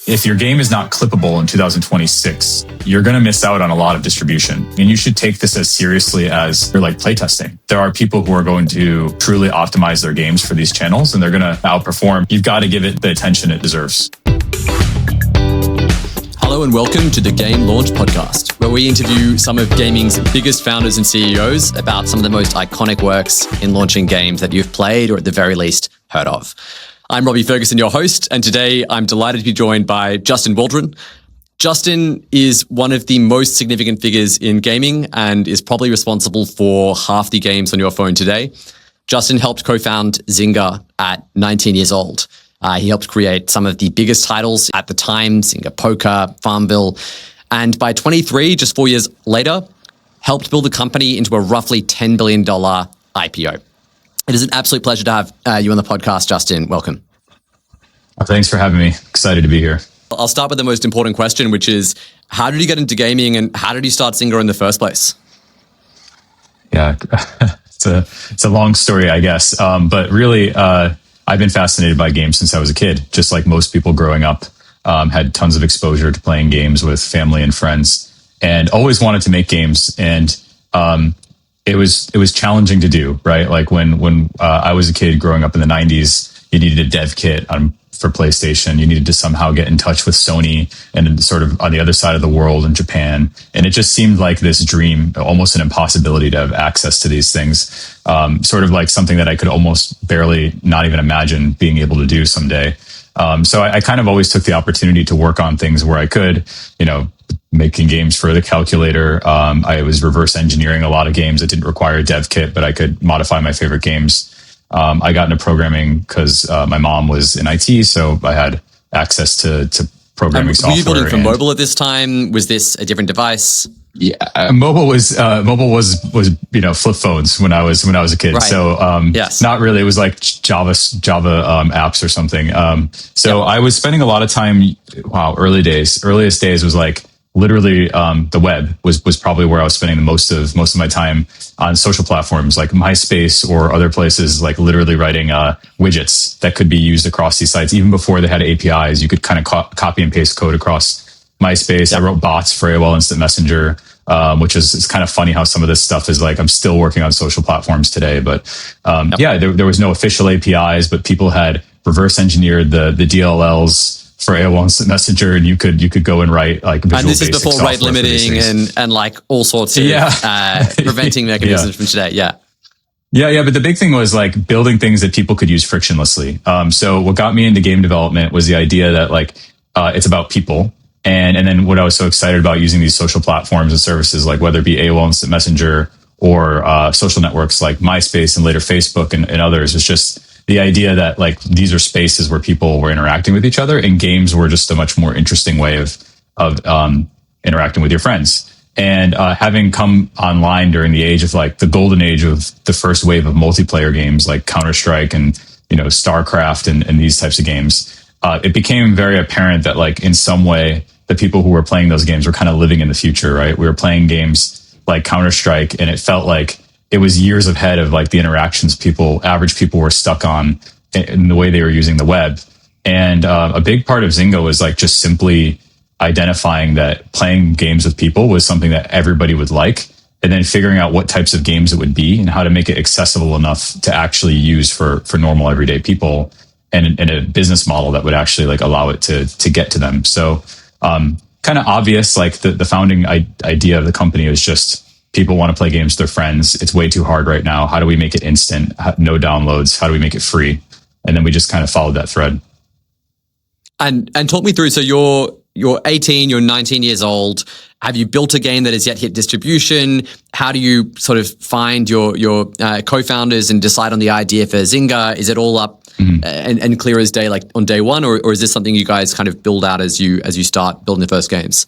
if your game is not clippable in 2026, you're going to miss out on a lot of distribution. And you should take this as seriously as you're like playtesting. There are people who are going to truly optimize their games for these channels, and they're going to outperform. You've got to give it the attention it deserves. Hello and welcome to the Game Launch Podcast, where we interview some of gaming's biggest founders and CEOs about some of the most iconic works in launching games that you've played or at the very least heard of. I'm Robbie Ferguson, your host, and today I'm delighted to be joined by Justin Waldron. Justin is one of the most significant figures in gaming and is probably responsible for half the games on your phone today. Justin helped co-found Zynga at 19 years old. He helped create some of the biggest titles at the time, Zynga Poker, FarmVille, and by 23, just 4 years later, helped build the company into a roughly $10 billion IPO. It is an absolute pleasure to have you on the podcast, Justin. Welcome. Thanks for having me. Excited to be here. I'll start with the most important question, which is, how did you get into gaming and how did you start Zynga in the first place? Yeah, it's a long story, I guess. But really, I've been fascinated by games since I was a kid, just like most people growing up. Had tons of exposure to playing games with family and friends, and always wanted to make games. And it was challenging to do, right? Like when I was a kid growing up in the 90s, you needed a dev kit for PlayStation. You needed to somehow get in touch with Sony and sort of on the other side of the world in Japan. And it just seemed like this dream, almost an impossibility to have access to these things. Sort of like something that I could almost barely not even imagine being able to do someday. So I kind of always took the opportunity to work on things where I could, making games for the calculator. I was reverse engineering a lot of games that didn't require a dev kit, but I could modify my favorite games. I got into programming because my mom was in IT, so I had access to programming software. Were you building for mobile at this time? Was this a different device? Yeah, mobile was flip phones when I was a kid. Right. So yes. Not really. It was like Java apps or something. So yep. I was spending a lot of time. Wow, earliest days was like literally the web was probably where I was spending the most of my time on social platforms like MySpace or other places, like literally writing widgets that could be used across these sites. Even before they had APIs, you could kind of copy and paste code across MySpace. Yep. I wrote bots for AOL Instant Messenger, which is it's kind of funny how some of this stuff is like I'm still working on social platforms today. But yep. Yeah, there was no official APIs, but people had reverse engineered the DLLs for AOL Instant Messenger, and you could go and write like visual and this is before rate limiting and like all sorts of preventing mechanisms from today. Yeah, but the big thing was like building things that people could use frictionlessly. So what got me into game development was the idea that like it's about people. And then what I was so excited about using these social platforms and services, like whether it be AOL Instant Messenger or social networks like MySpace and later Facebook and others, was just the idea that like these are spaces where people were interacting with each other, and games were just a much more interesting way of interacting with your friends. And having come online during the age of like the golden age of the first wave of multiplayer games like Counter-Strike and StarCraft and these types of games, it became very apparent that like in some way the people who were playing those games were kind of living in the future, right? We were playing games like Counter-Strike, and it felt like it was years ahead of like the interactions average people were stuck on in the way they were using the web. And a big part of Zynga was like just simply identifying that playing games with people was something that everybody would like, and then figuring out what types of games it would be and how to make it accessible enough to actually use for normal everyday people, and a business model that would actually like allow it to get to them. So kind of obvious, like the founding idea of the company was just people want to play games with their friends. It's way too hard right now. How do we make it instant? No downloads. How do we make it free? And then we just kind of followed that thread. And talk me through. So you're 18, you're 19 years old. Have you built a game that has yet hit distribution? How do you sort of find your co-founders and decide on the idea for Zynga? Is it all up and clear as day, like on day one, or is this something you guys kind of build out as you start building the first games?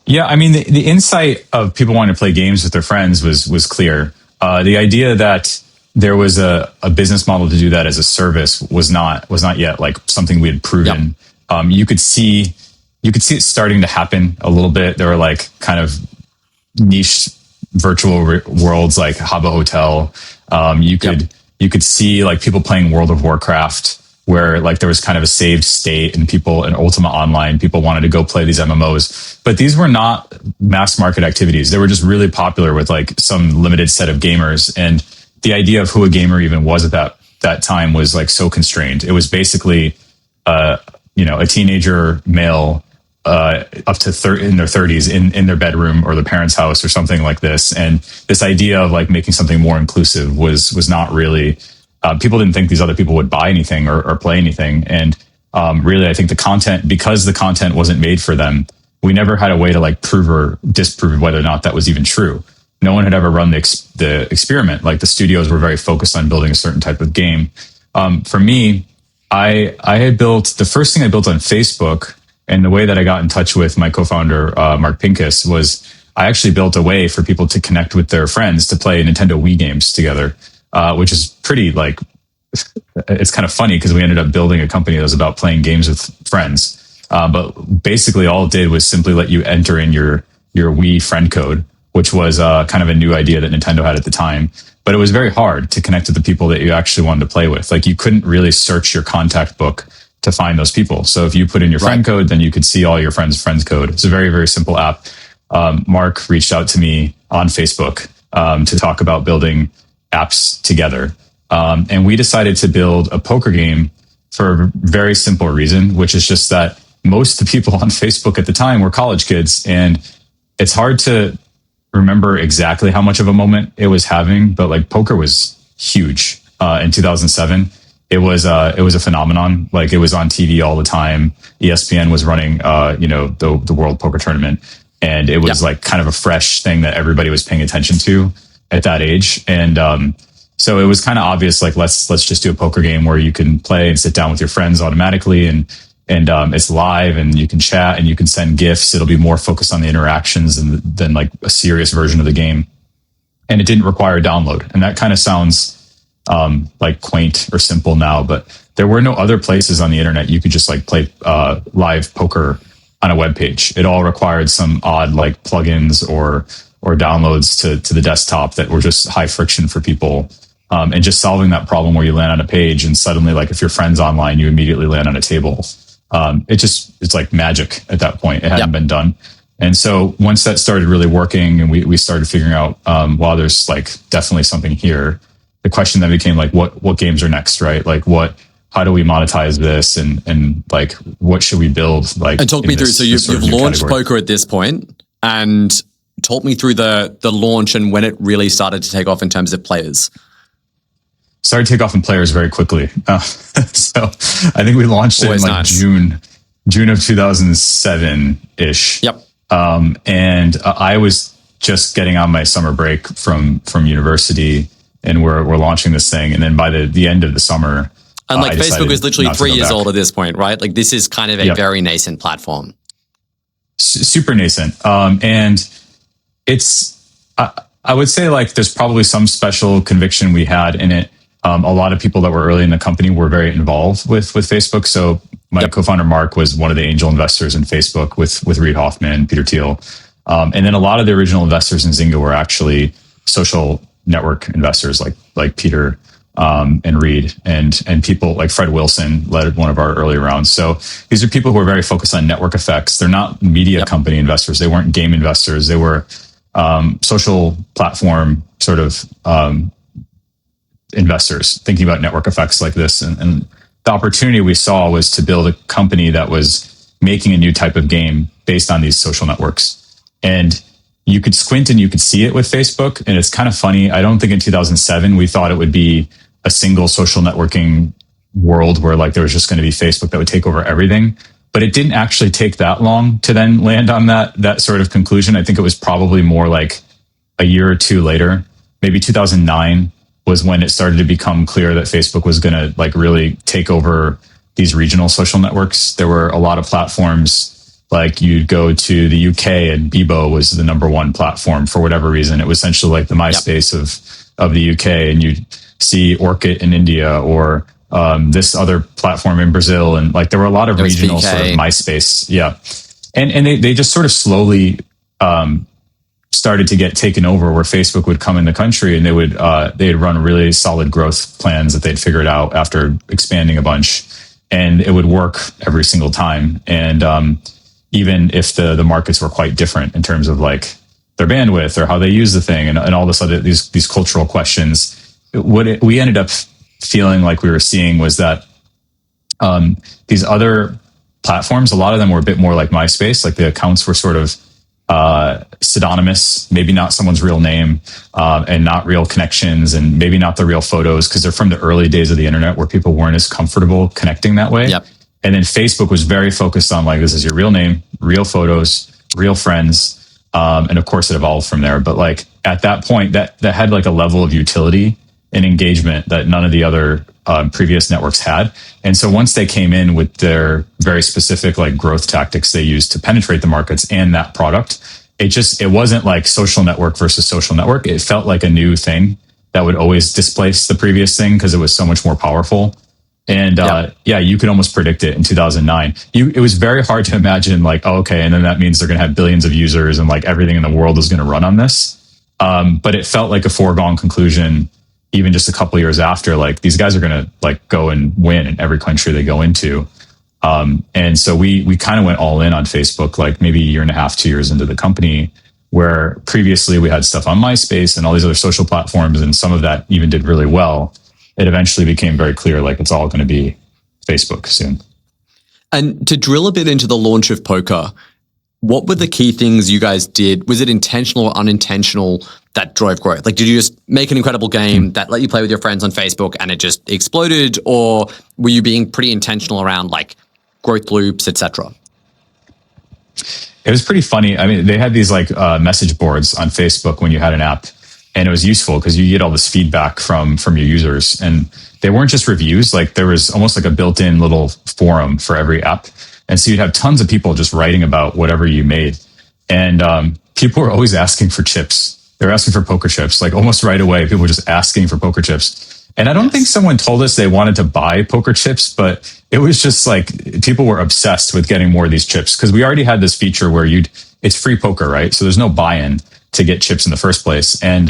Yeah, I mean, the insight of people wanting to play games with their friends was clear. The idea that there was a business model to do that as a service was not yet like something we had proven. Yep. You could see it starting to happen a little bit. There were like kind of niche virtual worlds like Habba Hotel. You could see like people playing World of Warcraft. where like there was kind of a saved state and Ultima Online, people wanted to go play these MMOs. But these were not mass market activities. They were just really popular with like some limited set of gamers. And the idea of who a gamer even was at that time was like so constrained. It was basically, a teenager male, up to in their 30s in their bedroom or the parents' house or something like this. And this idea of like making something more inclusive was not really, people didn't think these other people would buy anything or play anything. And really, I think because the content wasn't made for them, we never had a way to like prove or disprove whether or not that was even true. No one had ever run the experiment. Like the studios were very focused on building a certain type of game. For me, I had built, the first thing I built on Facebook, and the way that I got in touch with my co-founder, Mark Pincus, was I actually built a way for people to connect with their friends to play Nintendo Wii games together, which is pretty like, it's kind of funny because we ended up building a company that was about playing games with friends. But basically all it did was simply let you enter in your Wii friend code, which was kind of a new idea that Nintendo had at the time. But it was very hard to connect with the people that you actually wanted to play with. Like you couldn't really search your contact book to find those people. So if you put in your friend code, then you could see all your friends' code. It's a very, very simple app. Mark reached out to me on Facebook to talk about building apps together. And we decided to build a poker game for a very simple reason, which is just that most of the people on Facebook at the time were college kids. And it's hard to remember exactly how much of a moment it was having, but like poker was huge in 2007. It was a phenomenon. Like it was on TV all the time. ESPN was running, the World Poker Tournament, and it was like kind of a fresh thing that everybody was paying attention to at that age. And so it was kind of obvious, like let's just do a poker game where you can play and sit down with your friends automatically, and it's live, and you can chat and you can send gifts. It'll be more focused on the interactions than like a serious version of the game. And it didn't require a download. And that kind of sounds like quaint or simple now, but there were no other places on the internet you could just like play live poker on a web page. It all required some odd like plugins or downloads to the desktop that were just high friction for people. And just solving that problem where you land on a page and suddenly, like if your friend's online, you immediately land on a table. It's like magic at that point. It hadn't been done. And so once that started really working and we started figuring out, wow, there's like definitely something here. The question then became like, what games are next, right? Like how do we monetize this and like, what should we build? Like, and talk me through. So you've launched category. Poker at this point, and talk me through the launch and when it really started to take off in terms of players. Started to take off in players very quickly. So I think we launched it in like June of 2007 ish. Yep. And I was just getting on my summer break from university, and we're launching this thing. And then by the end of the summer, and like Facebook is literally 3 years old at this point, right? Like this is kind of a very nascent platform. Super nascent. And it's, I would say like there's probably some special conviction we had in it. A lot of people that were early in the company were very involved with Facebook. So my co-founder Mark was one of the angel investors in Facebook with Reid Hoffman, Peter Thiel. And then a lot of the original investors in Zynga were actually social network investors like Peter and Reid and people like Fred Wilson led one of our early rounds. So these are people who are very focused on network effects. They're not media company investors. They weren't game investors. They were social platform sort of investors thinking about network effects like this. And the opportunity we saw was to build a company that was making a new type of game based on these social networks. And you could squint and you could see it with Facebook. And it's kind of funny. I don't think in 2007, we thought it would be a single social networking world where like there was just going to be Facebook that would take over everything. But it didn't actually take that long to then land on that sort of conclusion. I think it was probably more like a year or two later, maybe 2009 was when it started to become clear that Facebook was going to like really take over these regional social networks. There were a lot of platforms. Like you'd go to the UK and Bebo was the number one platform for whatever reason. It was essentially like the MySpace of the UK, and you'd see Orkut in India or this other platform in Brazil. And like there were a lot of regional sort of MySpace. Yeah. And they just sort of slowly started to get taken over, where Facebook would come in the country and they'd run really solid growth plans that they'd figured out after expanding a bunch. and it would work every single time. And even if the markets were quite different in terms of like their bandwidth or how they use the thing and all this other these cultural questions, what we ended up feeling like we were seeing was that these other platforms, a lot of them were a bit more like MySpace. Like the accounts were sort of pseudonymous, maybe not someone's real name, and not real connections, and maybe not the real photos, because they're from the early days of the internet where people weren't as comfortable connecting that way. Yep. And then Facebook was very focused on like, this is your real name, real photos, real friends. And of course it evolved from there. But like at that point that had like a level of utility and engagement that none of the other previous networks had. And so once they came in with their very specific like growth tactics they used to penetrate the markets and that product, it wasn't like social network versus social network. It felt like a new thing that would always displace the previous thing because it was so much more powerful. And you could almost predict it in 2009. It was very hard to imagine like, oh, okay, and then that means they're going to have billions of users and like everything in the world is going to run on this. But it felt like a foregone conclusion even just a couple of years after, like these guys are going to like go and win in every country they go into. And so we kind of went all in on Facebook, like maybe a year and a half, 2 years into the company, where previously we had stuff on MySpace and all these other social platforms, and some of that even did really well. It eventually became very clear, like it's all going to be Facebook soon. And to drill a bit into the launch of poker, what were the key things you guys did? Was it intentional or unintentional that drove growth? Like, did you just make an incredible game that let you play with your friends on Facebook and it just exploded? Or were you being pretty intentional around like growth loops, etc.? It was pretty funny. I mean, they had these like message boards on Facebook when you had an app, and it was useful because you get all this feedback from your users, and they weren't just reviews. Like there was almost like a built-in little forum for every app. And so you'd have tons of people just writing about whatever you made. And people were always asking for chips. They were asking for poker chips, like almost right away. People were just asking for poker chips. And I don't think someone told us they wanted to buy poker chips, but it was just like people were obsessed with getting more of these chips because we already had this feature where it's free poker, right? So there's no buy-in to get chips in the first place. And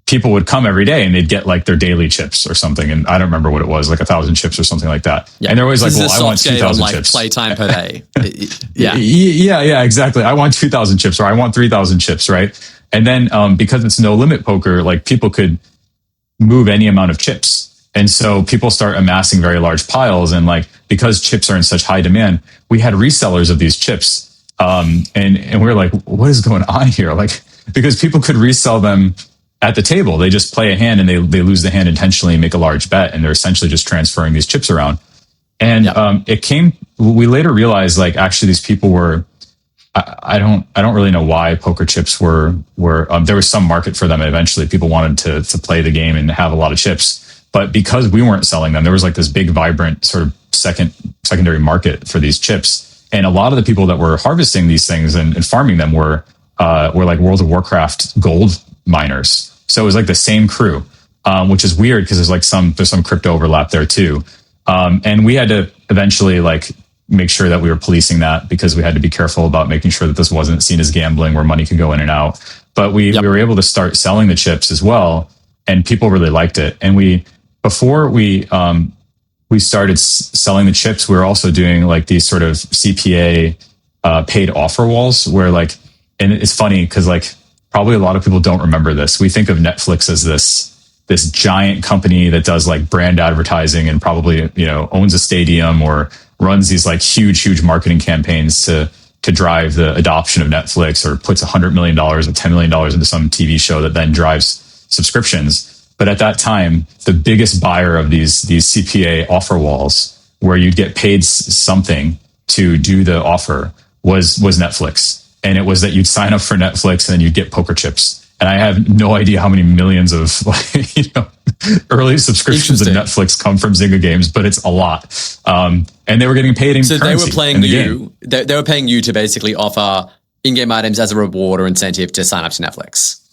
people would come every day and they'd get like their daily chips or something. And I don't remember what it was, like 1,000 chips or something like that. Yeah. And they're always like, well, I want 2,000 like chips. Playtime per day. Yeah, exactly. I want 2,000 chips or I want 3,000 chips, right? And then because it's no limit poker, like people could move any amount of chips. And so people start amassing very large piles. And like, because chips are in such high demand, we had resellers of these chips. And we were like, what is going on here? Like, because people could resell them at the table. They just play a hand and they lose the hand intentionally and make a large bet. And they're essentially just transferring these chips around. And we later realized like actually these people were, I don't really know why poker chips were there was some market for them. And eventually people wanted to play the game and have a lot of chips, but because we weren't selling them, there was like this big vibrant sort of secondary market for these chips. And a lot of the people that were harvesting these things and farming them were like World of Warcraft gold miners. So it was like the same crew, which is weird because there's some crypto overlap there too. And we had to eventually like make sure that we were policing that because we had to be careful about making sure that this wasn't seen as gambling where money could go in and out. But we were able to start selling the chips as well, and people really liked it. And before we started selling the chips, we were also doing like these sort of CPA paid offer walls where like, and it's funny because like probably a lot of people don't remember this. We think of Netflix as this giant company that does like brand advertising and probably, owns a stadium or runs these like huge marketing campaigns to drive the adoption of Netflix, or puts $100 million or $10 million into some TV show that then drives subscriptions. But at that time, the biggest buyer of these CPA offer walls, where you'd get paid something to do the offer, was Netflix. And it was that you'd sign up for Netflix and then you'd get poker chips. And I have no idea how many millions of early subscriptions to Netflix come from Zynga games, but it's a lot. And they were getting paid in currency. So they were playing you. They were paying you to basically offer in-game items as a reward or incentive to sign up to Netflix.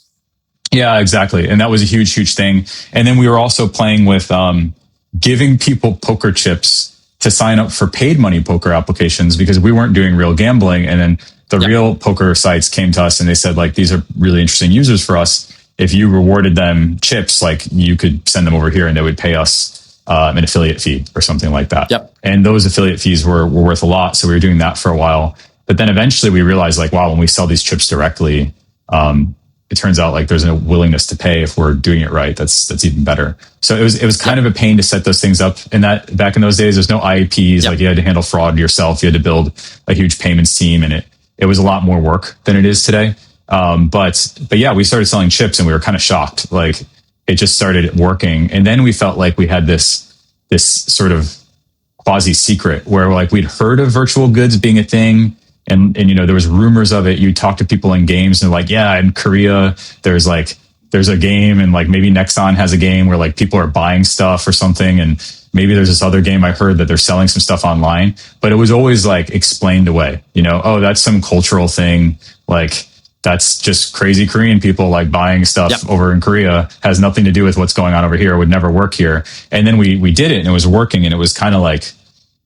Yeah, exactly. And that was a huge thing. And then we were also playing with giving people poker chips to sign up for paid money poker applications because we weren't doing real gambling. And then the real poker sites came to us and they said, like, these are really interesting users for us. If you rewarded them chips, like you could send them over here and they would pay us an affiliate fee or something like that. Yep. And those affiliate fees were worth a lot. So we were doing that for a while. But then eventually we realized like, wow, when we sell these chips directly, it turns out like there's no willingness to pay if we're doing it right. That's even better. So it was kind of a pain to set those things up back in those days. There's no IAPs. Like you had to handle fraud yourself. You had to build a huge payments team, and it was a lot more work than it is today. But yeah, we started selling chips and we were kind of shocked. Like it just started working. And then we felt like we had this sort of quasi secret where like we'd heard of virtual goods being a thing. And there was rumors of it. You talk to people in games and they're like, yeah, in Korea, there's a game, and like maybe Nexon has a game where like people are buying stuff or something. And maybe there's this other game I heard that they're selling some stuff online, but it was always like explained away, oh, that's some cultural thing. Like that's just crazy Korean people like buying stuff over in Korea, has nothing to do with what's going on over here. It would never work here. And then we did it and it was working, and it was kind of like,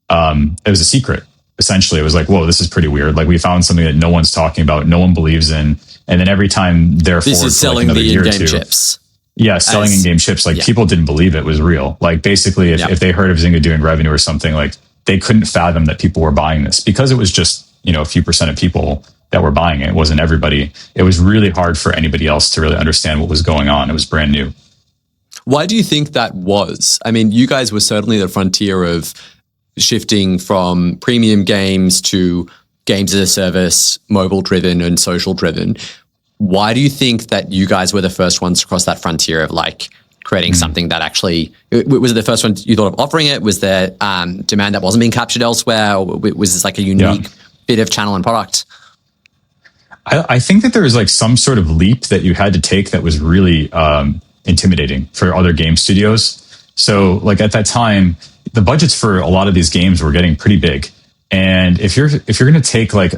it was a secret. Essentially, it was like, whoa, this is pretty weird. Like we found something that no one's talking about, no one believes in. And then every time, therefore, this is selling the in-game chips. Yeah, selling in-game chips. Like people didn't believe it was real. Like basically, if they heard of Zynga doing revenue or something, like they couldn't fathom that people were buying this because it was just, a few percent of people that were buying it. It wasn't everybody. It was really hard for anybody else to really understand what was going on. It was brand new. Why do you think that was? I mean, you guys were certainly the frontier of shifting from premium games to games as a service, mobile driven and social driven. Why do you think that you guys were the first ones to cross that frontier of like creating something that actually, was it the first one you thought of offering it? Was there demand that wasn't being captured elsewhere? Or was this like a unique bit of channel and product? I think that there was like some sort of leap that you had to take that was really intimidating for other game studios. So like at that time, the budgets for a lot of these games were getting pretty big. And if you're going to take like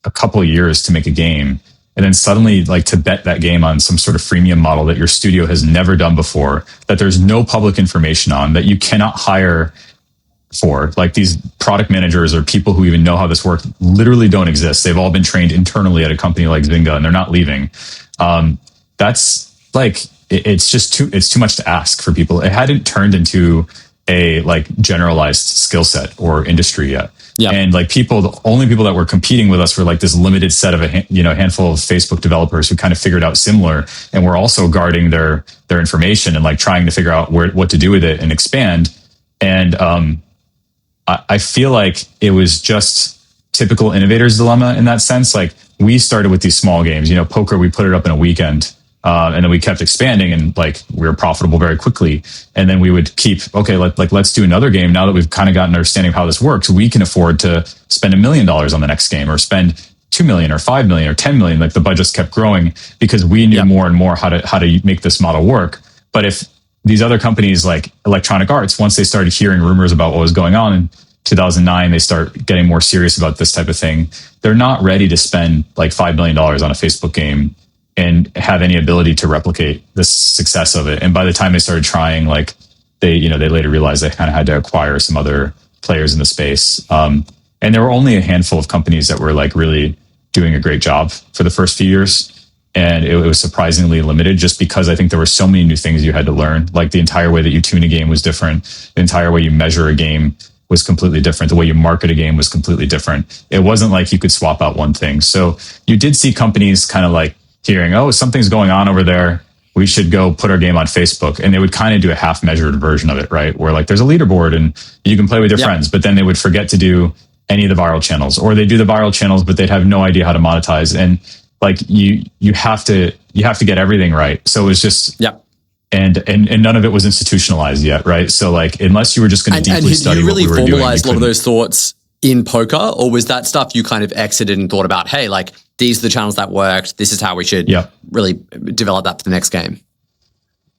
a couple of years to make a game and then suddenly like to bet that game on some sort of freemium model that your studio has never done before, that there's no public information on, that you cannot hire for, like these product managers or people who even know how this works literally don't exist. They've all been trained internally at a company like Zynga and they're not leaving. That's like, it's too much to ask for people. It hadn't turned into a like generalized skill set or industry yet. Yeah. And like the only people that were competing with us were like this limited set of handful of Facebook developers who kind of figured out similar and were also guarding their information and like trying to figure out what to do with it and expand. And I feel like it was just typical innovator's dilemma in that sense. Like we started with these small games, poker, we put it up in a weekend. And then we kept expanding and like we were profitable very quickly. And then we would let's do another game. Now that we've kind of gotten an understanding of how this works, we can afford to spend $1 million on the next game or spend $2 million or $5 million or $10 million. Like the budgets kept growing because we knew more and more how to make this model work. But if these other companies like Electronic Arts, once they started hearing rumors about what was going on in 2009, they start getting more serious about this type of thing. They're not ready to spend like $5 million on a Facebook game and have any ability to replicate the success of it. And by the time they started trying, like they later realized they kind of had to acquire some other players in the space. And there were only a handful of companies that were like really doing a great job for the first few years. And it was surprisingly limited just because I think there were so many new things you had to learn. Like the entire way that you tune a game was different. The entire way you measure a game was completely different. The way you market a game was completely different. It wasn't like you could swap out one thing. So you did see companies kind of like hearing, oh, something's going on over there, we should go put our game on Facebook. And they would kind of do a half-measured version of it, right? Where like there's a leaderboard and you can play with your friends, but then they would forget to do any of the viral channels, or they do the viral channels, but they'd have no idea how to monetize. And like you have to get everything right. So it was just, and none of it was institutionalized yet, right? So like, unless you were just going to deeply study what we were doing. You really formalized a lot of those thoughts in poker, or was that stuff you kind of exited and thought about, hey, like these are the channels that worked, this is how we should really develop that for the next game?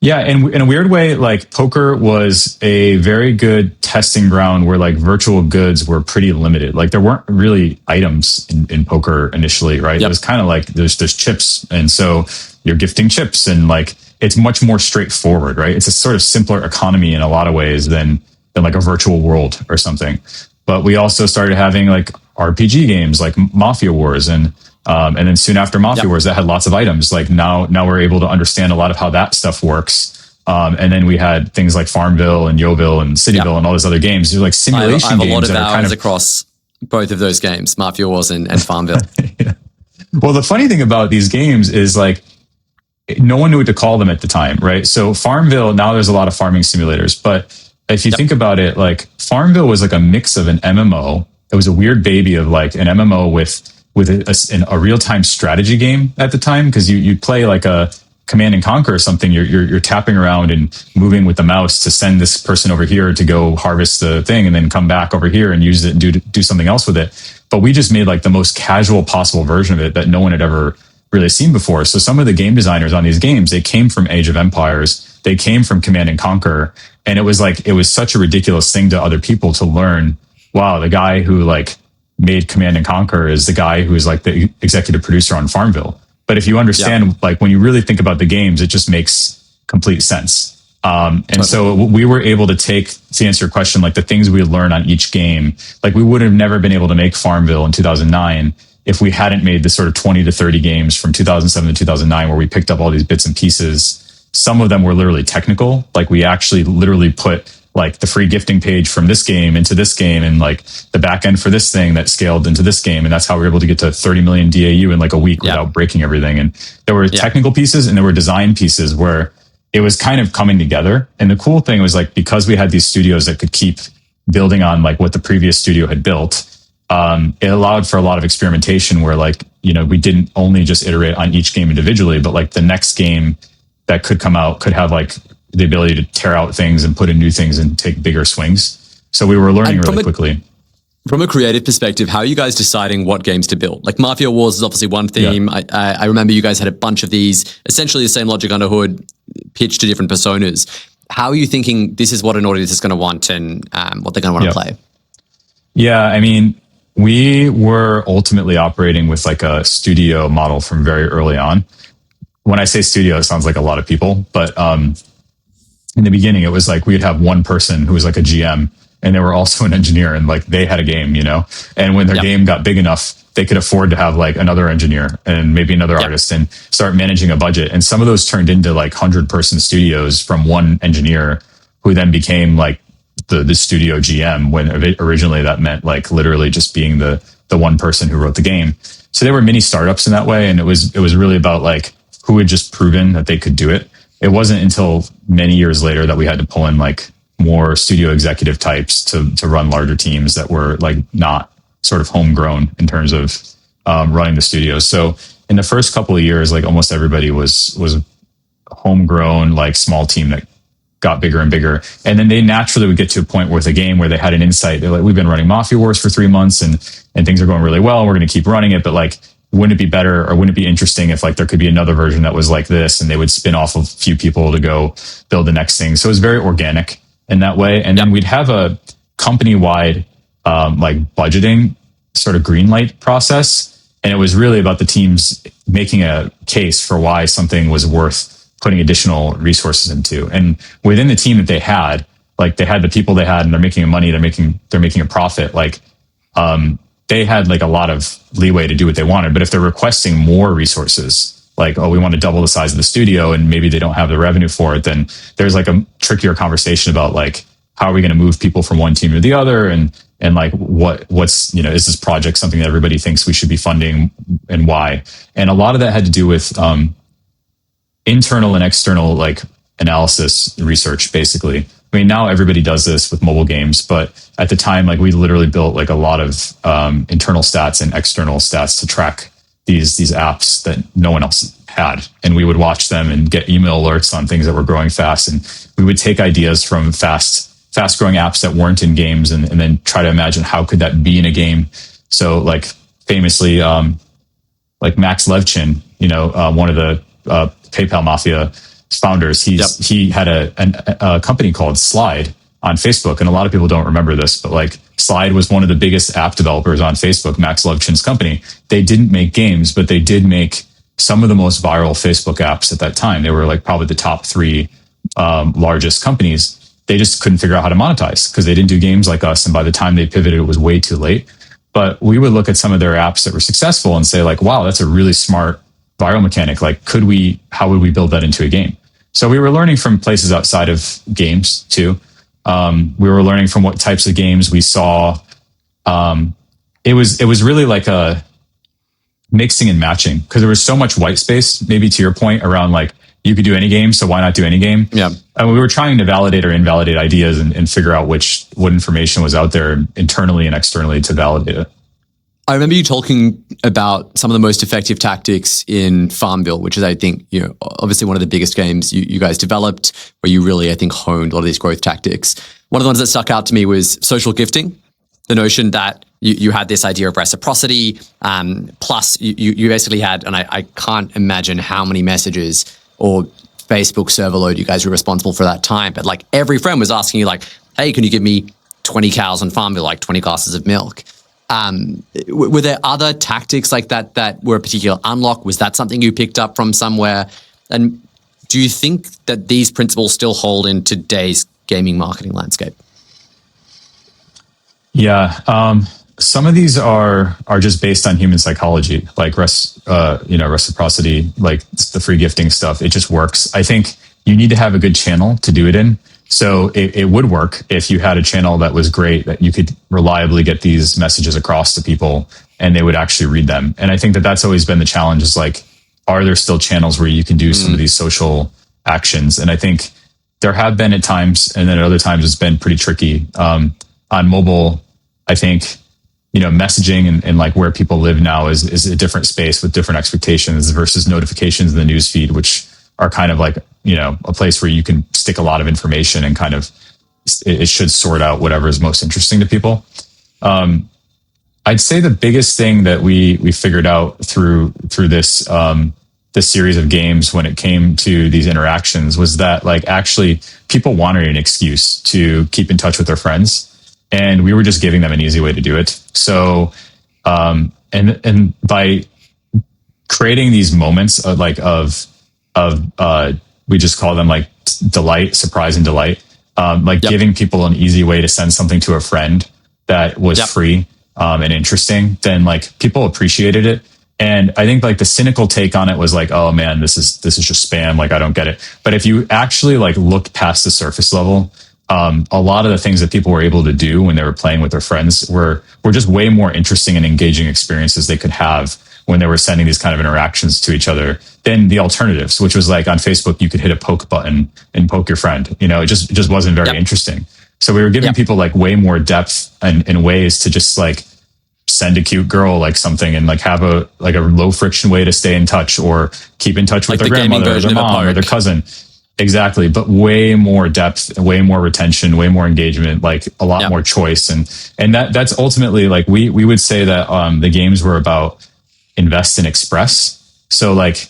Yeah, and in a weird way, like poker was a very good testing ground where like virtual goods were pretty limited. Like there weren't really items in poker initially, right? It was kind of like there's chips, and so you're gifting chips, and like it's much more straightforward, right? It's a sort of simpler economy in a lot of ways than like a virtual world or something. But we also started having like RPG games like Mafia Wars, and then soon after Mafia Wars, that had lots of items. Like now we're able to understand a lot of how that stuff works. And then we had things like FarmVille and Yeovil and Cityville and all those other games. They're like simulation games. I have a lot of hours across both of those games, Mafia Wars and FarmVille. Yeah. Well, the funny thing about these games is like, no one knew what to call them at the time, right? So FarmVille, now there's a lot of farming simulators, but if you think about it, like FarmVille was like a mix of an MMO. It was a weird baby of like an MMO with a real-time strategy game at the time, because you'd play like a Command and Conquer or something. You're tapping around and moving with the mouse to send this person over here to go harvest the thing, and then come back over here and use it and do something else with it. But we just made like the most casual possible version of it that no one had ever really seen before. So some of the game designers on these games, they came from Age of Empires, they came from Command and Conquer, and it was such a ridiculous thing to other people to learn. Wow, the guy who like made Command and Conquer is the guy who is like the executive producer on FarmVille. But if you understand, like when you really think about the games, it just makes complete sense. So we were able to answer your question, like the things we learn on each game, like we would have never been able to make FarmVille in 2009 if we hadn't made the sort of 20 to 30 games from 2007 to 2009, where we picked up all these bits and pieces. Some of them were literally technical. Like we actually literally put like the free gifting page from this game into this game, and like the back end for this thing that scaled into this game. And that's how we were able to get to 30 million DAU in like a week without breaking everything. And there were technical pieces and there were design pieces where it was kind of coming together. And the cool thing was like, because we had these studios that could keep building on like what the previous studio had built, it allowed for a lot of experimentation where like, you know, we didn't only just iterate on each game individually, but like the next game that could come out could have like the ability to tear out things and put in new things and take bigger swings. So we were learning really quickly. From a creative perspective, how are you guys deciding what games to build? Like Mafia Wars is obviously one theme. Yeah. I remember you guys had a bunch of these, essentially the same logic under hood, pitched to different personas. How are you thinking this is what an audience is going to want and what they're going to want to play? Yeah, I mean, we were ultimately operating with like a studio model from very early on. When I say studio, it sounds like a lot of people, but in the beginning, it was like we'd have one person who was like a GM, and they were also an engineer, and like they had a game, you know. And when their game got big enough, they could afford to have like another engineer and maybe another artist and start managing a budget. And some of those turned into like 100-person studios from one engineer, who then became like the studio GM, when originally that meant like literally just being the one person who wrote the game. So they were mini startups in that way. And it was really about like who had just proven that they could do it. It wasn't until many years later that we had to pull in like more studio executive types to run larger teams that were like not sort of homegrown in terms of running the studios. So in the first couple of years, like almost everybody was homegrown, like small team that got bigger and bigger. And then they naturally would get to a point with a game where they had an insight. They're like, we've been running Mafia Wars for 3 months and things are going really well. We're going to keep running it. But like, wouldn't it be better or wouldn't it be interesting if like there could be another version that was like this, and they would spin off a few people to go build the next thing. So it was very organic in that way. And then we'd have a company-wide like budgeting sort of green light process. And it was really about the teams making a case for why something was worth putting additional resources into. And within the team that they had, like they had the people they had and they're making money, they're making a profit. Like, they had like a lot of leeway to do what they wanted. But if they're requesting more resources, like, oh, we want to double the size of the studio, and maybe they don't have the revenue for it, then there's like a trickier conversation about like, how are we going to move people from one team to the other? And like, what's, you know, is this project something that everybody thinks we should be funding, and why? And a lot of that had to do with, internal and external like analysis research, basically. I mean, now everybody does this with mobile games, but at the time, like we literally built like a lot of internal stats and external stats to track these apps that no one else had. And we would watch them and get email alerts on things that were growing fast. And we would take ideas from fast growing apps that weren't in games and then try to imagine how could that be in a game. So like famously, like Max Levchin, you know, one of the PayPal Mafia founders, he had a company called Slide on Facebook, and a lot of people don't remember this, but like Slide was one of the biggest app developers on Facebook, Max Levchin's company. They didn't make games, but they did make some of the most viral Facebook apps at that time. They were like probably the top 3 largest companies. They just couldn't figure out how to monetize because they didn't do games like us, and by the time they pivoted, it was way too late. But we would look at some of their apps that were successful and say like, wow, that's a really smart viral mechanic. Like, how would we build that into a game? So we were learning from places outside of games too. We were learning from what types of games we saw. It was really like a mixing and matching, because there was so much white space, maybe to your point, around like, you could do any game, so why not do any game? Yeah. And we were trying to validate or invalidate ideas and figure out what information was out there internally and externally to validate it. I remember you talking about some of the most effective tactics in FarmVille, which is, I think, obviously one of the biggest games you guys developed, where you really, I think, honed a lot of these growth tactics. One of the ones that stuck out to me was social gifting. The notion that you had this idea of reciprocity, plus you basically had, and I can't imagine how many messages or Facebook server load you guys were responsible for that time, but like every friend was asking you like, hey, can you give me 20 cows on FarmVille, like 20 glasses of milk? Were there other tactics like that were a particular unlock? Was that something you picked up from somewhere? And do you think that these principles still hold in today's gaming marketing landscape? Yeah. Some of these are just based on human psychology, like reciprocity, like the free gifting stuff. It just works. I think you need to have a good channel to do it in. So it would work if you had a channel that was great, that you could reliably get these messages across to people and they would actually read them. And I think that that's always been the challenge, is like, are there still channels where you can do some of these social actions? And I think there have been at times, and then at other times it's been pretty tricky. On mobile, I think, messaging and like where people live now is a different space with different expectations versus notifications in the newsfeed, which are kind of like, a place where you can stick a lot of information and kind of, it should sort out whatever is most interesting to people. I'd say the biggest thing that we figured out through this, this series of games when it came to these interactions was that, like, actually people wanted an excuse to keep in touch with their friends. And we were just giving them an easy way to do it. So, and by creating these moments of we just call them like delight, surprise and delight, giving people an easy way to send something to a friend that was free, and interesting, then like people appreciated it. And I think like the cynical take on it was like, oh man, this is just spam. Like, I don't get it. But if you actually like look past the surface level, a lot of the things that people were able to do when they were playing with their friends were just way more interesting and engaging experiences they could have when they were sending these kind of interactions to each other than the alternatives, which was like on Facebook, you could hit a poke button and poke your friend. It just wasn't very interesting. So we were giving people like way more depth and ways to just like send a cute girl like something and like have a low friction way to stay in touch or keep in touch with their grandmother or their mom or their cousin. Exactly. But way more depth, way more retention, way more engagement, like a lot more choice. And that's ultimately like, we would say that, the games were about invest and express. So like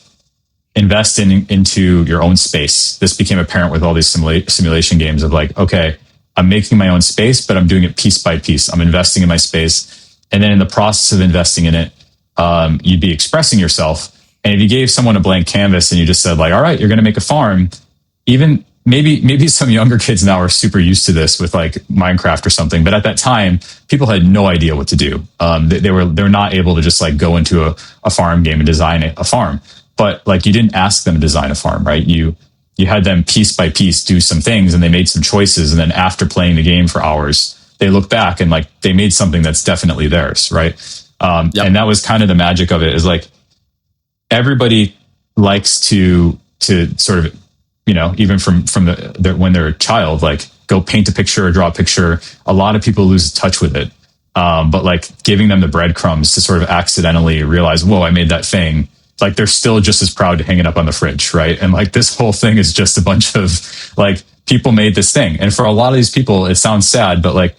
invest into your own space. This became apparent with all these simulation games of like, okay, I'm making my own space, but I'm doing it piece by piece. I'm investing in my space. And then in the process of investing in it, you'd be expressing yourself. And if you gave someone a blank canvas and you just said like, all right, you're going to make a farm, even maybe some younger kids now are super used to this with like Minecraft or something. But at that time, people had no idea what to do. They were not able to just like go into a farm game and design a farm. But like, you didn't ask them to design a farm, right? You had them piece by piece do some things and they made some choices. And then after playing the game for hours, they look back and like they made something that's definitely theirs, right? And that was kind of the magic of it, is like everybody likes to sort of, even from when they're a child, like go paint a picture or draw a picture. A lot of people lose touch with it. But like giving them the breadcrumbs to sort of accidentally realize, whoa, I made that thing. Like they're still just as proud to hang it up on the fridge, right? And like this whole thing is just a bunch of like people made this thing. And for a lot of these people, it sounds sad, but like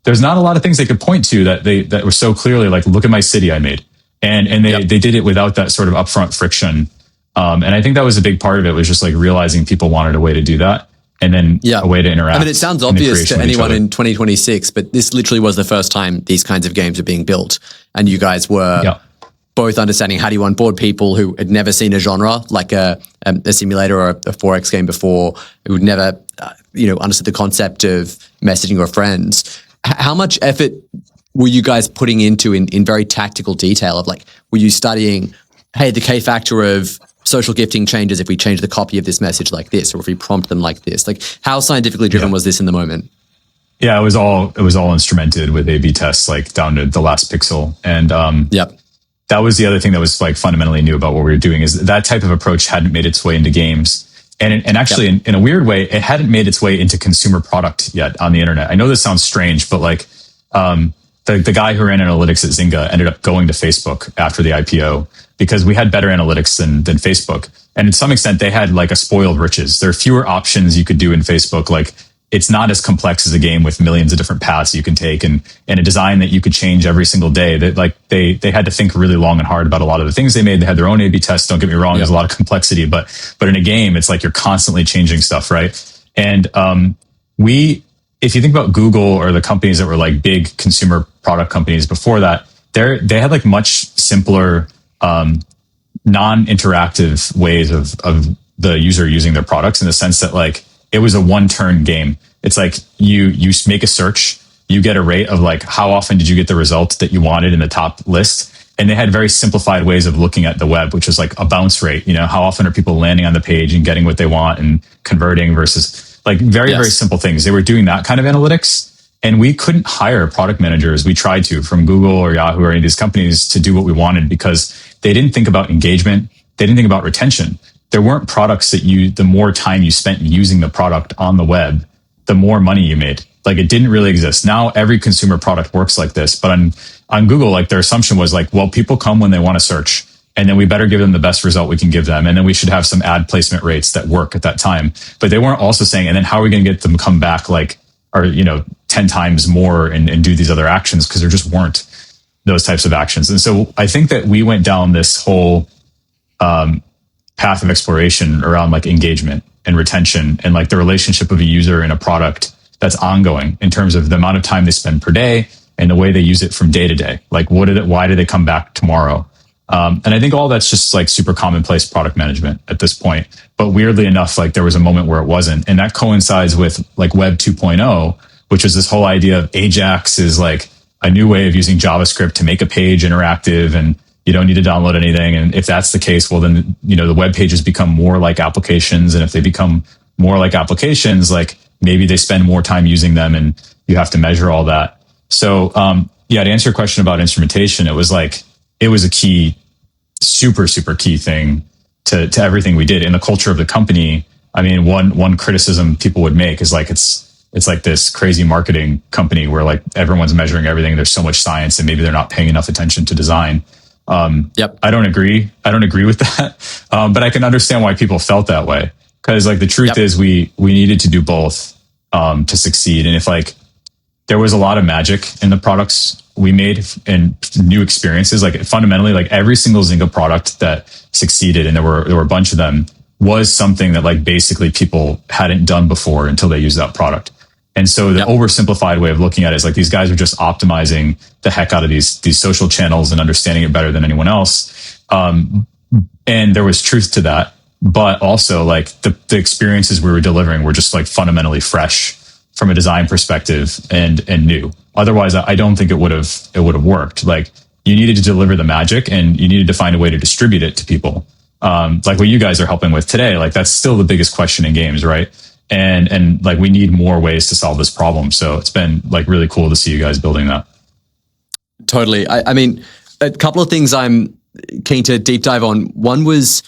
there's not a lot of things they could point to that were so clearly like, look at my city I made. And they did it without that sort of upfront friction. And I think that was a big part of it, was just like realizing people wanted a way to do that. And then a way to interact. I mean, it sounds obvious to anyone in 2026, but this literally was the first time these kinds of games were being built. And you guys were both understanding how do you onboard people who had never seen a genre like a simulator or a 4X game before, who would never, understood the concept of messaging your friends. How much effort were you guys putting into in very tactical detail of like, were you studying, hey, the K factor of social gifting changes if we change the copy of this message like this, or if we prompt them like this. Like, how scientifically driven was this in the moment? Yeah, it was all instrumented with A/B tests, like down to the last pixel. And that was the other thing that was like fundamentally new about what we were doing, is that type of approach hadn't made its way into games. And actually, in a weird way, it hadn't made its way into consumer product yet on the internet. I know this sounds strange, but like the guy who ran analytics at Zynga ended up going to Facebook after the IPO because we had better analytics than Facebook. And to some extent, they had like a spoiled riches. There are fewer options you could do in Facebook. Like, it's not as complex as a game with millions of different paths you can take and a design that you could change every single day. That like they had to think really long and hard about a lot of the things they made. They had their own A/B tests. Don't get me wrong. There's a lot of complexity, but in a game, it's like you're constantly changing stuff, right? And if you think about Google or the companies that were like big consumer product companies before that, they had like much simpler, non-interactive ways of the user using their products, in the sense that like it was a one-turn game. It's like you make a search, you get a rate of like how often did you get the result that you wanted in the top list. And they had very simplified ways of looking at the web, which is like a bounce rate. You know, how often are people landing on the page and getting what they want and converting, versus like very simple things. They were doing that kind of analytics. And we couldn't hire product managers. We tried to, from Google or Yahoo or any of these companies, to do what we wanted, because they didn't think about engagement. They didn't think about retention. There weren't products that the more time you spent using the product on the web, the more money you made. Like, it didn't really exist. Now every consumer product works like this. But on Google, like, their assumption was like, well, people come when they want to search, and then we better give them the best result we can give them. And then we should have some ad placement rates that work at that time. But they weren't also saying, and then how are we going to get them to come back, like, or, 10 times more and do these other actions? Because there just weren't those types of actions. And so I think that we went down this whole path of exploration around like engagement and retention, and like the relationship of a user and a product that's ongoing in terms of the amount of time they spend per day and the way they use it from day to day. Like, why do they come back tomorrow? And I think all that's just like super commonplace product management at this point. But weirdly enough, like, there was a moment where it wasn't. And that coincides with like Web 2.0, which is this whole idea of Ajax is like a new way of using JavaScript to make a page interactive, and you don't need to download anything. And if that's the case, well, then, the web pages become more like applications. And if they become more like applications, like, maybe they spend more time using them, and you have to measure all that. So, to answer your question about instrumentation, it was a key, super, super key thing to everything we did in the culture of the company. I mean, one criticism people would make is like, it's like this crazy marketing company where like everyone's measuring everything. There's so much science, and maybe they're not paying enough attention to design. I don't agree. I don't agree with that. But I can understand why people felt that way. Cause like the truth is we needed to do both, to succeed. And if like there was a lot of magic in the products we made and new experiences, like fundamentally, like every single Zynga product that succeeded, and there were a bunch of them, was something that like basically people hadn't done before until they used that product. And so the oversimplified way of looking at it is like these guys are just optimizing the heck out of these social channels and understanding it better than anyone else. And there was truth to that, but also like the experiences we were delivering were just like fundamentally fresh from a design perspective and new. Otherwise, I don't think it would have worked. Like, you needed to deliver the magic, and you needed to find a way to distribute it to people. Like what you guys are helping with today, like that's still the biggest question in games, right? And like we need more ways to solve this problem. So it's been like really cool to see you guys building that. Totally. I mean, a couple of things I'm keen to deep dive on. One was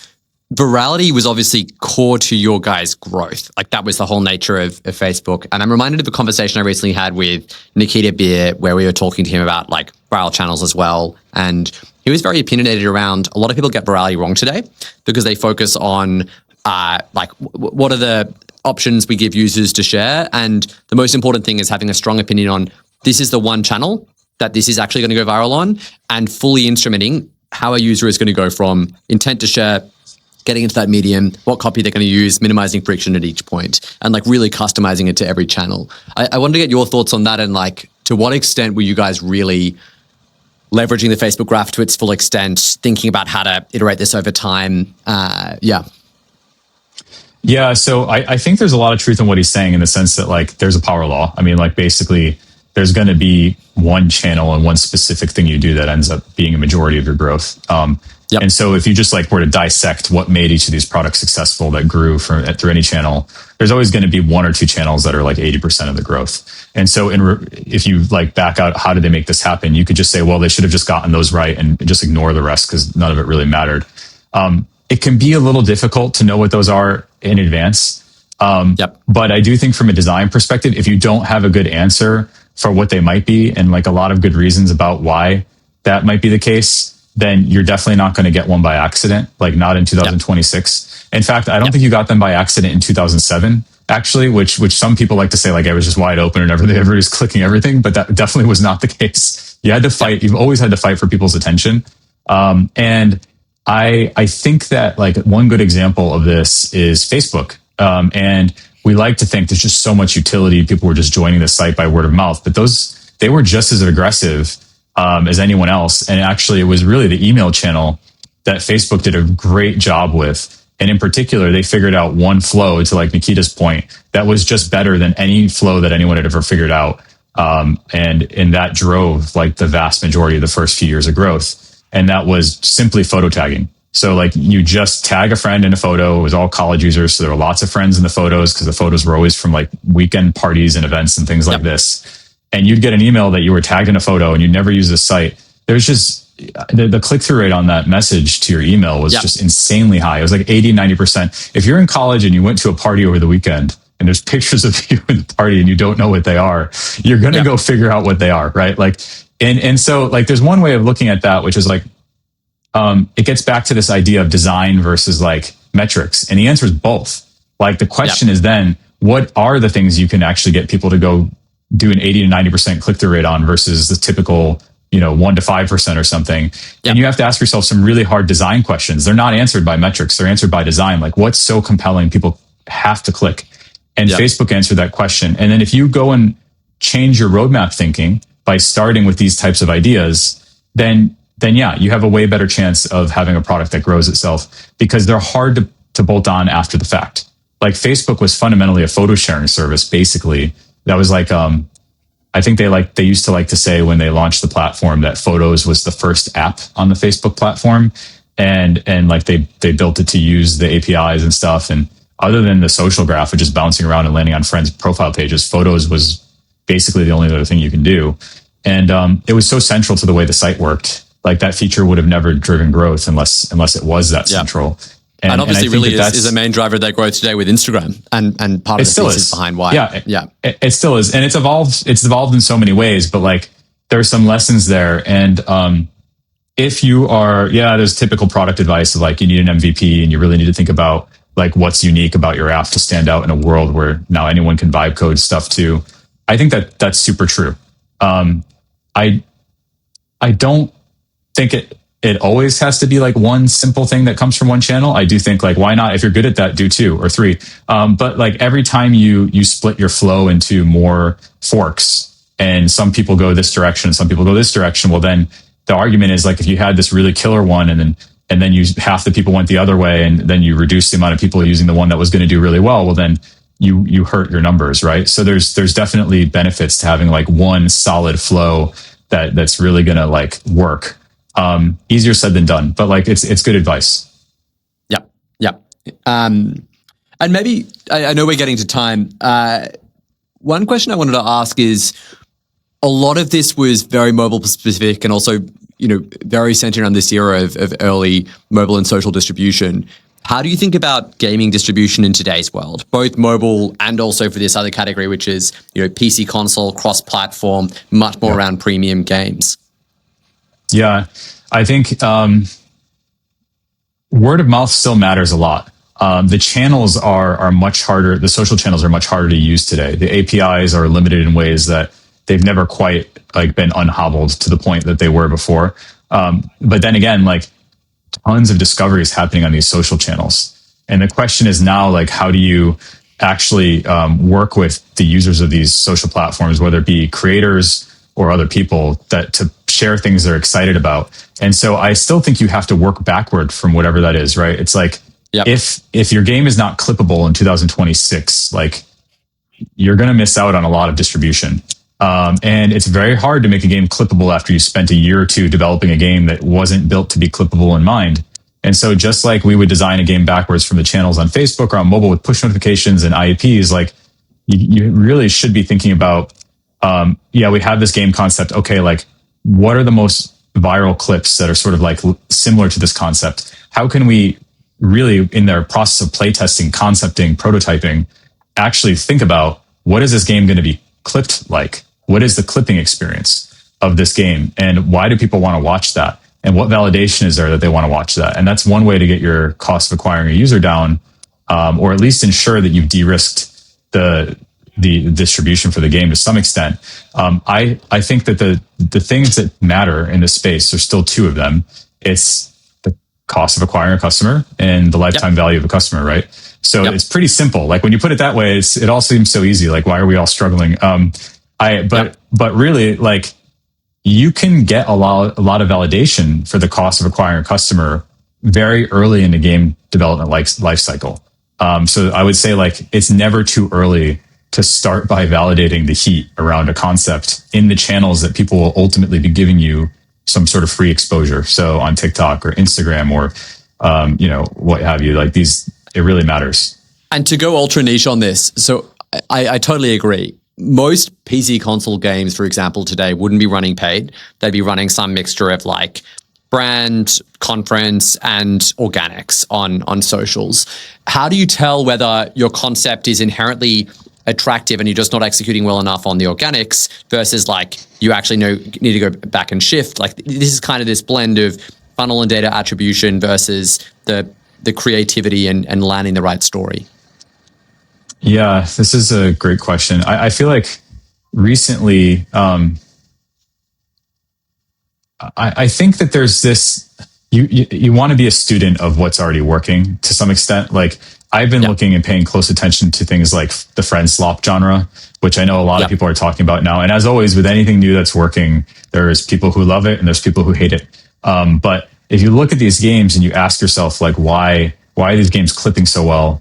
virality was obviously core to your guys' growth. Like that was the whole nature of Facebook. And I'm reminded of a conversation I recently had with Nikita Beer, where we were talking to him about like viral channels as well. And he was very opinionated around a lot of people get virality wrong today because they focus on what are the options we give users to share. And the most important thing is having a strong opinion on this is the one channel that this is actually going to go viral on, and fully instrumenting how a user is going to go from intent to share, getting into that medium, what copy they're going to use, minimizing friction at each point, and like really customizing it to every channel. I wanted to get your thoughts on that, and like to what extent were you guys really leveraging the Facebook graph to its full extent, thinking about how to iterate this over time? Yeah, so I think there's a lot of truth in what he's saying, in the sense that like there's a power law. I mean, like basically there's going to be one channel and one specific thing you do that ends up being a majority of your growth. And so if you just like were to dissect what made each of these products successful that grew through any channel, there's always going to be one or two channels that are like 80% of the growth. And so if you like back out, how did they make this happen? You could just say, well, they should have just gotten those right and just ignore the rest because none of it really mattered. It can be a little difficult to know what those are in advance. But I do think from a design perspective, if you don't have a good answer for what they might be and like a lot of good reasons about why that might be the case, then you're definitely not going to get one by accident, like not in 2026. In fact, I don't think you got them by accident in 2007, actually, which some people like to say like I was just wide open and everybody was clicking everything, but that definitely was not the case. You had to fight. You've always had to fight for people's attention. And I think that like one good example of this is Facebook. And we like to think there's just so much utility. People were just joining the site by word of mouth, but they were just as aggressive as anyone else. And actually, it was really the email channel that Facebook did a great job with. And in particular, they figured out one flow, to like Nikita's point, that was just better than any flow that anyone had ever figured out. And that drove like the vast majority of the first few years of growth. And that was simply photo tagging. So like you just tag a friend in a photo. It was all college users. So there were lots of friends in the photos because the photos were always from like weekend parties and events and things like this. And you'd get an email that you were tagged in a photo and you'd never use the site. There's just the click-through rate on that message to your email was just insanely high. It was like 80, 90%. If you're in college and you went to a party over the weekend and there's pictures of you in the party and you don't know what they are, you're going to go figure out what they are, right? Like, and so like there's one way of looking at that, which is like, it gets back to this idea of design versus like metrics. And the answer is both. Like the question is then, what are the things you can actually get people to go do an 80 to 90% click-through rate on versus the typical, 1 to 5% or something. And you have to ask yourself some really hard design questions. They're not answered by metrics. They're answered by design. Like what's so compelling people have to click? And Facebook answered that question. And then if you go and change your roadmap thinking by starting with these types of ideas, then you have a way better chance of having a product that grows itself because they're hard to bolt on after the fact. Like Facebook was fundamentally a photo sharing service, basically. That was like, I think they used to like to say when they launched the platform that Photos was the first app on the Facebook platform. And like they built it to use the APIs and stuff. And other than the social graph of just bouncing around and landing on friends' profile pages, Photos was basically the only other thing you can do. And it was so central to the way the site worked. Like that feature would have never driven growth unless it was that central. And obviously really is a main driver of that growth today with Instagram and part of the thesis behind why. It still is. And it's evolved in so many ways, but like there are some lessons there. And if you are, there's typical product advice of like you need an MVP and you really need to think about like what's unique about your app to stand out in a world where now anyone can vibe code stuff too. I think that's super true. I don't think it always has to be like one simple thing that comes from one channel. I do think like, why not? If you're good at that, do 2 or 3. But like every time you split your flow into more forks and some people go this direction, some people go this direction. Well, then the argument is like, if you had this really killer one and then you half the people went the other way and then you reduce the amount of people using the one that was going to do really well then you hurt your numbers, right? So there's definitely benefits to having like one solid flow that's really going to like work. Easier said than done, but like it's good advice. Yeah. And maybe I know we're getting to time. One question I wanted to ask is a lot of this was very mobile specific and also, very centered on this era of early mobile and social distribution. How do you think about gaming distribution in today's world, both mobile and also for this other category, which is, PC console, cross-platform, much more around premium games? Yeah, I think word of mouth still matters a lot. The channels are much harder. The social channels are much harder to use today. The APIs are limited in ways that they've never quite like been unhobbled to the point that they were before. But then again, like tons of discovery is happening on these social channels. And the question is now, like, how do you actually work with the users of these social platforms, whether it be creators or other people, that to share things they're excited about. And so I still think you have to work backward from whatever that is, right? It's like, if your game is not clippable in 2026, like you're going to miss out on a lot of distribution. And it's very hard to make a game clippable after you spent a year or two developing a game that wasn't built to be clippable in mind. And so just like we would design a game backwards from the channels on Facebook or on mobile with push notifications and IAPs, like you really should be thinking about, we have this game concept. Okay, like what are the most viral clips that are sort of like similar to this concept? How can we really, in their process of playtesting, concepting, prototyping, actually think about what is this game going to be clipped like? What is the clipping experience of this game? And why do people want to watch that? And what validation is there that they want to watch that? And that's one way to get your cost of acquiring a user down, or at least ensure that you've de-risked the distribution for the game to some extent. I think that the things that matter in this space are still two of them. It's the cost of acquiring a customer and the lifetime value of a customer, right? So it's pretty simple. Like when you put it that way, it all seems so easy. Like why are we all struggling? But really, like you can get a lot of validation for the cost of acquiring a customer very early in the game development life cycle. So I would say like it's never too early to start by validating the heat around a concept in the channels that people will ultimately be giving you some sort of free exposure. So on TikTok or Instagram or, what have you, like these, it really matters. And to go ultra niche on this, so I totally agree. Most PC console games, for example, today wouldn't be running paid. They'd be running some mixture of like brand, conference, and organics on socials. How do you tell whether your concept is inherently attractive and you're just not executing well enough on the organics versus like you actually need to go back and shift? Like this is kind of this blend of funnel and data attribution versus the creativity and landing the right story. Yeah, this is a great question. I feel like recently, I think that there's this, you want to be a student of what's already working to some extent. Like I've been looking and paying close attention to things like the friend slop genre, which I know a lot of people are talking about now. And as always, with anything new that's working, there's people who love it and there's people who hate it. But if you look at these games and you ask yourself, like, why are these games clipping so well?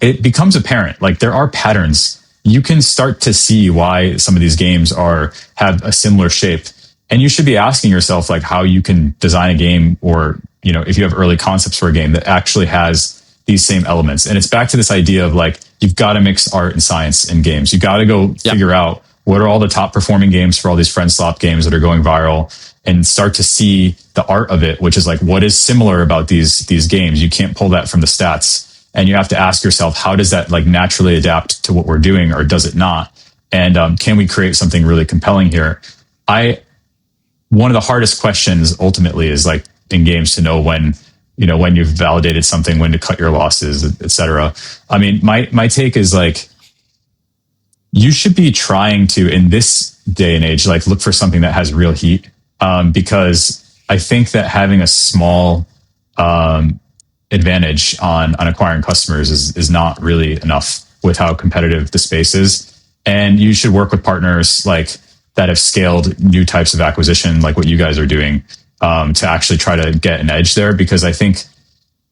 It becomes apparent. Like there are patterns. You can start to see why some of these games have a similar shape. And you should be asking yourself, like, how you can design a game or, if you have early concepts for a game that actually has these same elements. And it's back to this idea of like, you've got to mix art and science in games. You got to go figure out what are all the top performing games for all these friend slop games that are going viral and start to see the art of it, which is like, what is similar about these games? You can't pull that from the stats. And you have to ask yourself, how does that like naturally adapt to what we're doing or does it not? And can we create something really compelling here? One of the hardest questions ultimately is like in games to know when you've validated something, when to cut your losses, et cetera. I mean, my take is like, you should be trying to, in this day and age, like look for something that has real heat. Because I think that having a small advantage on acquiring customers is not really enough with how competitive the space is. And you should work with partners like that have scaled new types of acquisition, like what you guys are doing, to actually try to get an edge there. Because I think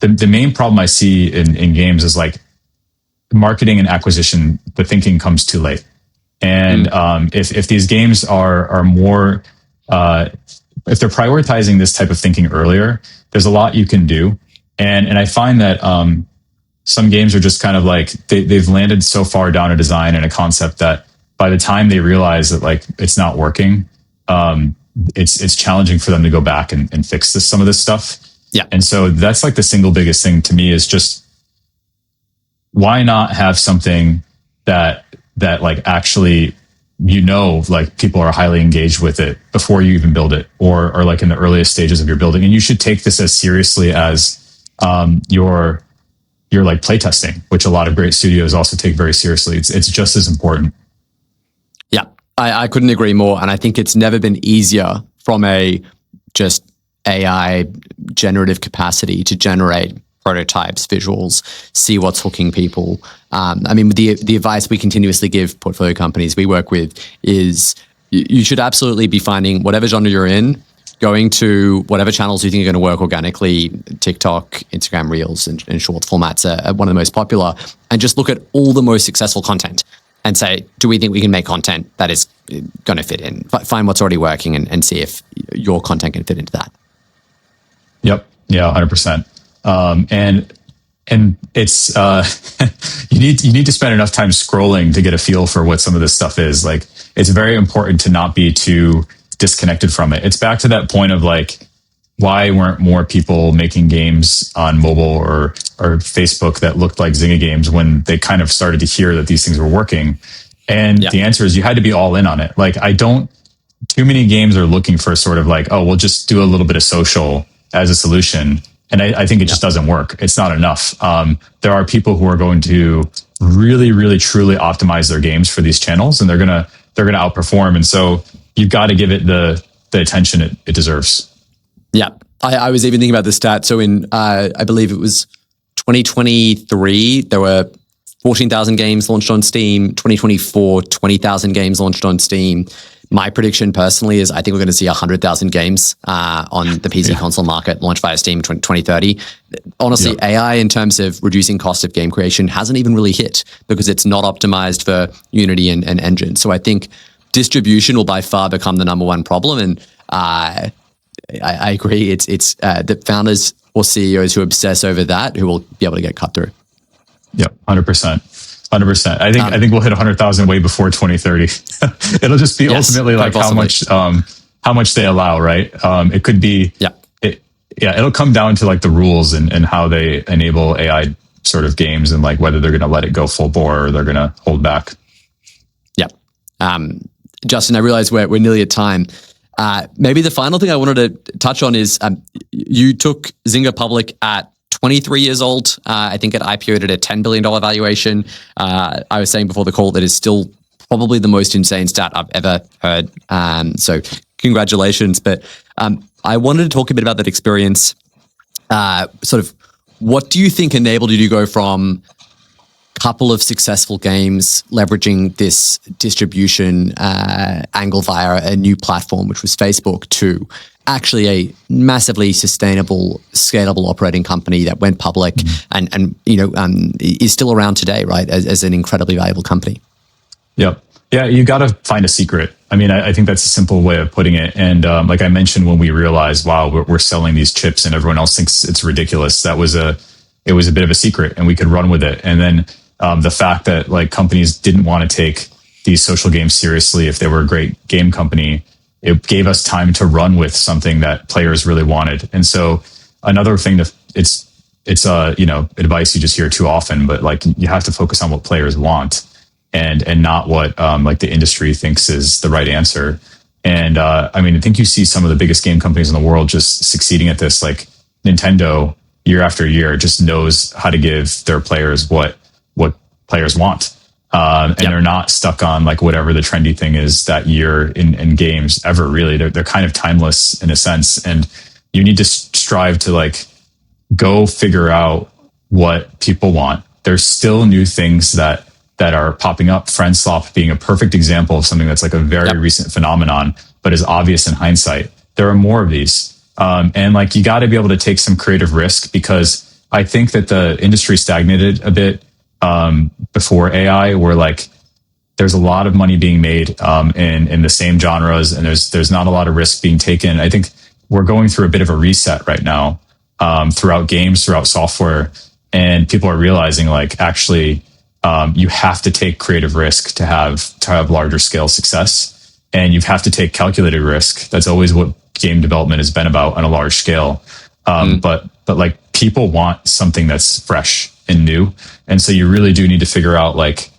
the main problem I see in games is like marketing and acquisition, the thinking comes too late. And if these games are more, if they're prioritizing this type of thinking earlier, there's a lot you can do. And I find that some games are just kind of like they've landed so far down a design and a concept that by the time they realize that like it's not working, it's challenging for them to go back and fix some of this stuff. Yeah. And so that's like the single biggest thing to me is just why not have something that like actually like people are highly engaged with it before you even build it or like in the earliest stages of your building. And you should take this as seriously as your like playtesting, which a lot of great studios also take very seriously. It's just as important. Yeah, I couldn't agree more. And I think it's never been easier from a just AI generative capacity to generate prototypes, visuals, see what's hooking people. I mean, the advice we continuously give portfolio companies we work with is you should absolutely be finding whatever genre you're in, going to whatever channels you think are going to work organically, TikTok, Instagram Reels, and short formats are one of the most popular, and just look at all the most successful content and say, do we think we can make content that is going to fit in. Find what's already working and see if your content can fit into that. Yep. Yeah, 100%. And it's you need to spend enough time scrolling to get a feel for what some of this stuff is. Like, it's very important to not be too disconnected from it. It's back to that point of like, why weren't more people making games on mobile or Facebook that looked like Zynga games when they kind of started to hear that these things were working? And the answer is you had to be all in on it. Like, too many games are looking for sort of like, oh, we'll just do a little bit of social as a solution. And I think it just doesn't work. It's not enough. There are people who are going to really, really, truly optimize their games for these channels, and they're gonna outperform. And so you've got to give it the attention it deserves. Yeah, I was even thinking about the stat. So in I believe it was 2023, there were 14,000 games launched on Steam. 2024, 20,000 games launched on Steam. My prediction personally is I think we're going to see 100,000 games on the PC console market launched via Steam 2030. Honestly, AI in terms of reducing cost of game creation hasn't even really hit because it's not optimized for Unity and engine. So I think distribution will by far become the number one problem. And I agree. It's the founders or CEOs who obsess over that who will be able to get cut through. Yep, 100%. 100%. I think we'll hit 100,000 way before 2030. It'll just be ultimately like how much they allow, right? It could be, it'll come down to like the rules and how they enable AI sort of games and like whether they're going to let it go full bore or they're going to hold back. Yeah. Justin, I realize we're nearly at time. Maybe the final thing I wanted to touch on is you took Zynga public at 23 years old. I think it IPO'd at a $10 billion valuation. I was saying before the call that is still probably the most insane stat I've ever heard. So congratulations. But I wanted to talk a bit about that experience. Sort of what do you think enabled you to go from a couple of successful games leveraging this distribution angle via a new platform, which was Facebook, to actually a massively sustainable, scalable operating company that went public and is still around today, right? As an incredibly valuable company. Yep. Yeah, you got to find a secret. I mean, I think that's a simple way of putting it. And like I mentioned, when we realized, wow, we're selling these chips and everyone else thinks it's ridiculous, it was a bit of a secret and we could run with it. And then the fact that like companies didn't want to take these social games seriously if they were a great game company, it gave us time to run with something that players really wanted. And so another thing it's advice you just hear too often, but like you have to focus on what players want and not what like the industry thinks is the right answer. And I mean, I think you see some of the biggest game companies in the world just succeeding at this. Like Nintendo, year after year, just knows how to give their players what players want. And they're not stuck on like whatever the trendy thing is that year in games ever, really. They're kind of timeless in a sense. And you need to strive to like go figure out what people want. There's still new things that are popping up. Friend swap being a perfect example of something that's like a very recent phenomenon, but is obvious in hindsight. There are more of these. And like you got to be able to take some creative risk, because I think that the industry stagnated a bit before AI, where like there's a lot of money being made in the same genres, and there's not a lot of risk being taken. I think we're going through a bit of a reset right now throughout games, throughout software, and people are realizing like actually you have to take creative risk to have larger scale success, and you have to take calculated risk. That's always what game development has been about on a large scale. But like people want something that's fresh and new. And so you really do need to figure out like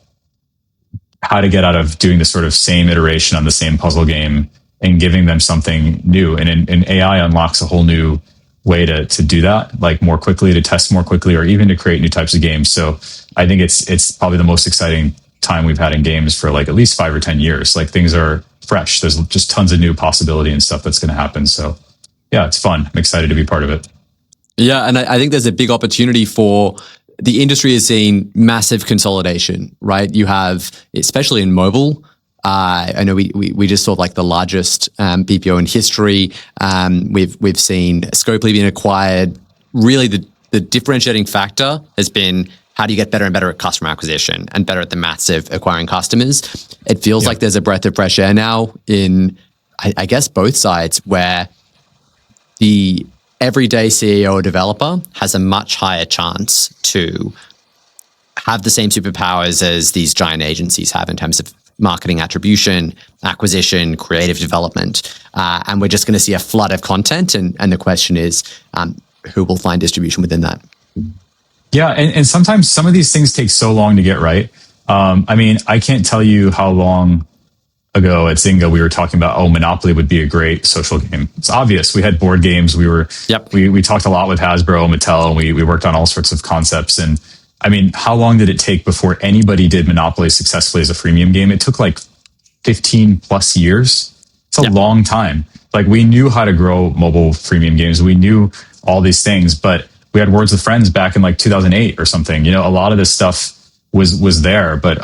how to get out of doing the sort of same iteration on the same puzzle game and giving them something new. And AI unlocks a whole new way to do that, like more quickly, to test more quickly, or even to create new types of games. So I think it's probably the most exciting time we've had in games for like at least 5 or 10 years. Like things are fresh. There's just tons of new possibility and stuff that's going to happen. So yeah, it's fun. I'm excited to be part of it. Yeah. And I think there's a big opportunity for the industry is seeing massive consolidation, right? You have, especially in mobile, I know we just saw like the largest BPO in history. We've seen Scopely being acquired. Really, the differentiating factor has been how do you get better and better at customer acquisition and better at the maths of acquiring customers? It feels like there's a breath of fresh air now in, I guess, both sides, where the everyday CEO or developer has a much higher chance to have the same superpowers as these giant agencies have in terms of marketing attribution, acquisition, creative development. And we're just going to see a flood of content. And the question is, who will find distribution within that? Yeah, and sometimes some of these things take so long to get right. I mean, I can't tell you how long ago at Zynga we were talking about, Monopoly would be a great social game. It's obvious. We had board games. We talked a lot with Hasbro and Mattel, and we worked on all sorts of concepts. And I mean, how long did it take before anybody did Monopoly successfully as a freemium game? It took like 15 plus years. It's a long time. Like, we knew how to grow mobile freemium games. We knew all these things, but we had Words with Friends back in like 2008 or something. You know, a lot of this stuff was there, but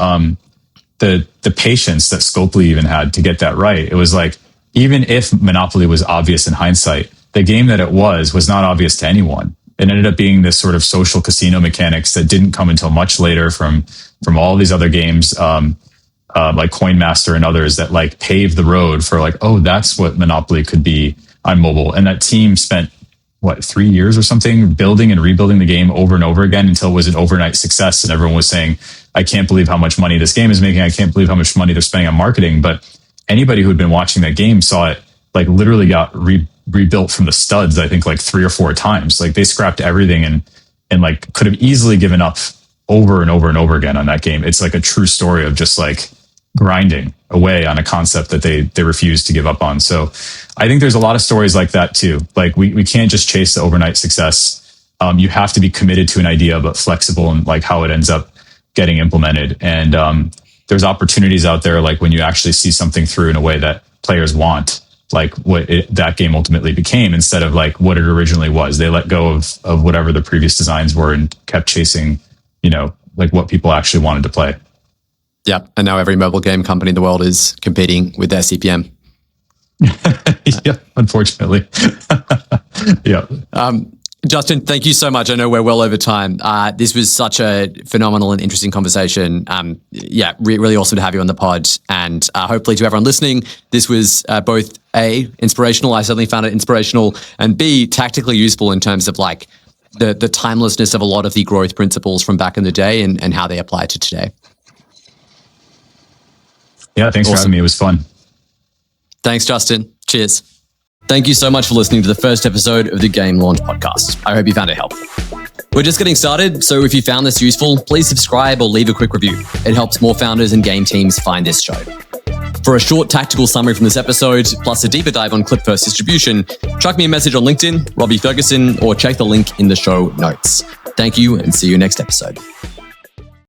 the patience that Scopely even had to get that right. It was like, even if Monopoly was obvious in hindsight, the game that it was not obvious to anyone. It ended up being this sort of social casino mechanics that didn't come until much later from all these other games, like Coin Master and others, that like paved the road for like, oh, that's what Monopoly could be on mobile. And that team spent 3 years or something building and rebuilding the game over and over again until it was an overnight success. And everyone was saying, I can't believe how much money this game is making. I can't believe how much money they're spending on marketing. But anybody who had been watching that game saw it like literally got rebuilt from the studs, I think like 3 or 4 times. Like, they scrapped everything and like could have easily given up over and over and over again on that game. It's like a true story of just like grinding away on a concept that they refuse to give up on. So I think there's a lot of stories like that too. Like, we can't just chase the overnight success. You have to be committed to an idea, but flexible in like how it ends up getting implemented. And there's opportunities out there, like when you actually see something through in a way that players want, like what that game ultimately became, instead of like what it originally was. They let go of whatever the previous designs were and kept chasing, you know, like what people actually wanted to play. Yeah, and now every mobile game company in the world is competing with their CPM. Yeah, unfortunately. Yeah. Justin, thank you so much. I know we're well over time. This was such a phenomenal and interesting conversation. Really awesome to have you on the pod. And hopefully to everyone listening, this was both A, inspirational. I certainly found it inspirational, and B, tactically useful in terms of like the timelessness of a lot of the growth principles from back in the day and how they apply to today. Yeah, thanks for having me. It was fun. Thanks, Justin. Cheers. Thank you so much for listening to the first episode of the Game Launch Podcast. I hope you found it helpful. We're just getting started, so if you found this useful, please subscribe or leave a quick review. It helps more founders and game teams find this show. For a short tactical summary from this episode, plus a deeper dive on clip-first distribution, chuck me a message on LinkedIn, Robbie Ferguson, or check the link in the show notes. Thank you, and see you next episode.